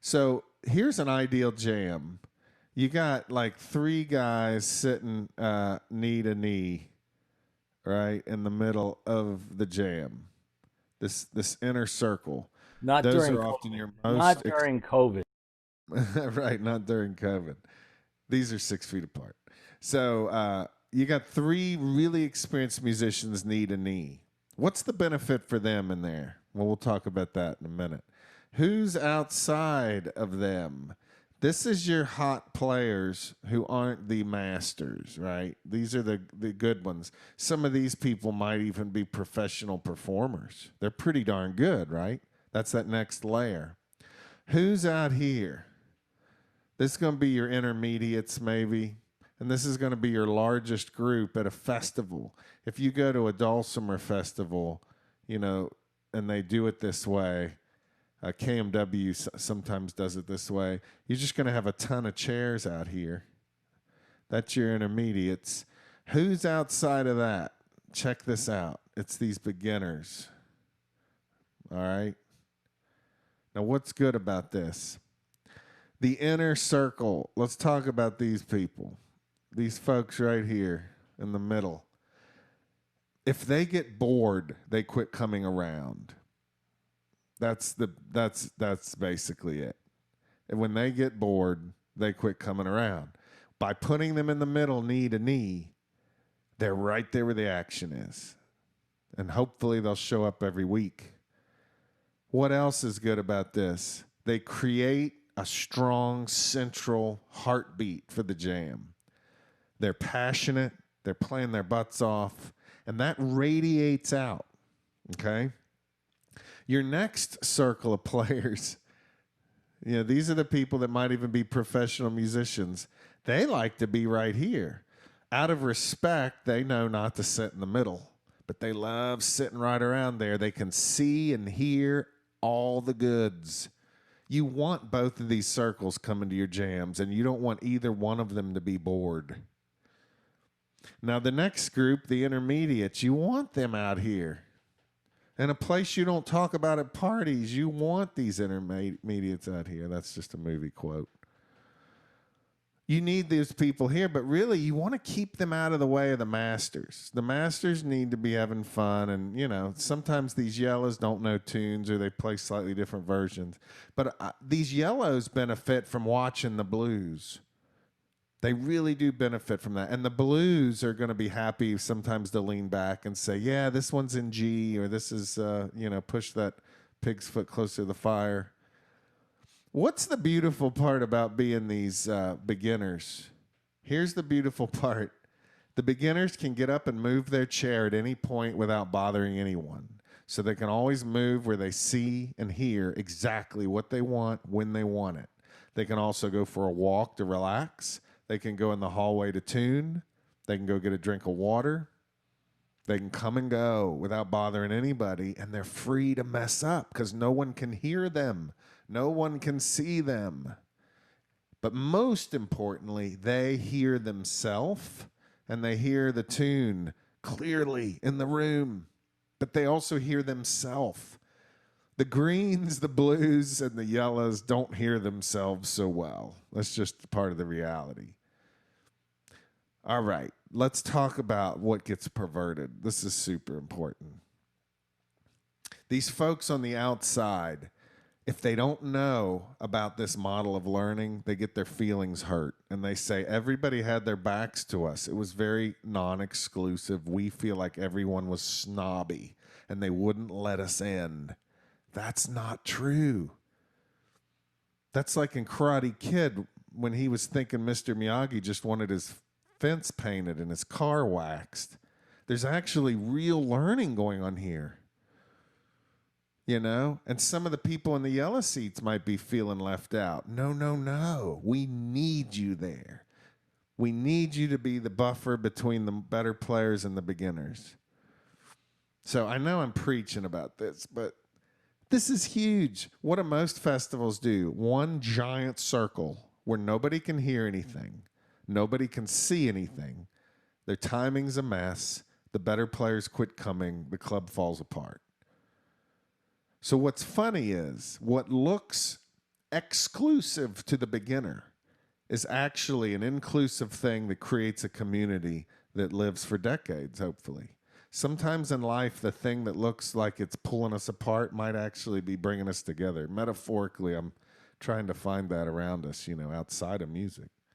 So here's an ideal jam. You got like three guys sitting knee to knee, right, in the middle of the jam. This inner circle. Not Those during are often COVID. your most Not during COVID. right, not during COVID. These are 6 feet apart. So you got three really experienced musicians knee to knee. What's the benefit for them in there? Well, we'll talk about that in a minute. Who's outside of them? This is your hot players who aren't the masters, right? These are the good ones. Some of these people might even be professional performers. They're pretty darn good, right? That's that next layer. Who's out here? This is going to be your intermediates, maybe. And this is going to be your largest group at a festival. If you go to a Dulcimer festival, you know, and they do it this way, KMW sometimes does it this way, you're just going to have a ton of chairs out here. That's your intermediates. Who's outside of that? Check this out. It's these beginners. All right. Now, what's good about this? The inner circle. Let's talk about these people. These folks right here in the middle. If they get bored, they quit coming around. That's basically it. And when they get bored, they quit coming around. By putting them in the middle, knee to knee, they're right there where the action is. And hopefully they'll show up every week. What else is good about this? They create a strong central heartbeat for the jam. They're passionate, they're playing their butts off, and that radiates out, okay? Your next circle of players, you know, these are the people that might even be professional musicians. They like to be right here. Out of respect, they know not to sit in the middle, but they love sitting right around there. They can see and hear all the goods. You want both of these circles coming to your jams, and you don't want either one of them to be bored. Now, the next group, the intermediates, you want them out here. In a place you don't talk about at parties, you want these intermediates out here. That's just a movie quote. You need these people here, but really you want to keep them out of the way of the masters. The masters need to be having fun, and you know, sometimes these yellows don't know tunes or they play slightly different versions. But these yellows benefit from watching the blues. They really do benefit from that. And the blues are going to be happy sometimes to lean back and say, yeah, this one's in G, or this is, push that pig's foot closer to the fire. What's the beautiful part about being these beginners? Here's the beautiful part. The beginners can get up and move their chair at any point without bothering anyone. So they can always move where they see and hear exactly what they want when they want it. They can also go for a walk to relax. They can go in the hallway to tune. They can go get a drink of water. They can come and go without bothering anybody, and they're free to mess up because no one can hear them. No one can see them. But most importantly, they hear themselves, and they hear the tune clearly in the room, but they also hear themselves. The greens, the blues, and the yellows don't hear themselves so well. That's just part of the reality. All right, let's talk about what gets perverted. This is super important. These folks on the outside, if they don't know about this model of learning, they get their feelings hurt. And they say, everybody had their backs to us. It was very non-exclusive. We feel like everyone was snobby, and they wouldn't let us in. That's not true. That's like in Karate Kid when he was thinking Mr. Miyagi just wanted his fence painted and his car waxed. There's actually real learning going on here. You know? And some of the people in the yellow seats might be feeling left out. No, no, no. We need you there. We need you to be the buffer between the better players and the beginners. So I know I'm preaching about this, but this is huge. What do most festivals do? One giant circle where nobody can hear anything. Nobody can see anything. Their timing's a mess. The better players quit coming. The club falls apart. So what's funny is what looks exclusive to the beginner is actually an inclusive thing that creates a community that lives for decades, hopefully. Sometimes in life, the thing that looks like it's pulling us apart might actually be bringing us together. Metaphorically, I'm trying to find that around us, outside of music.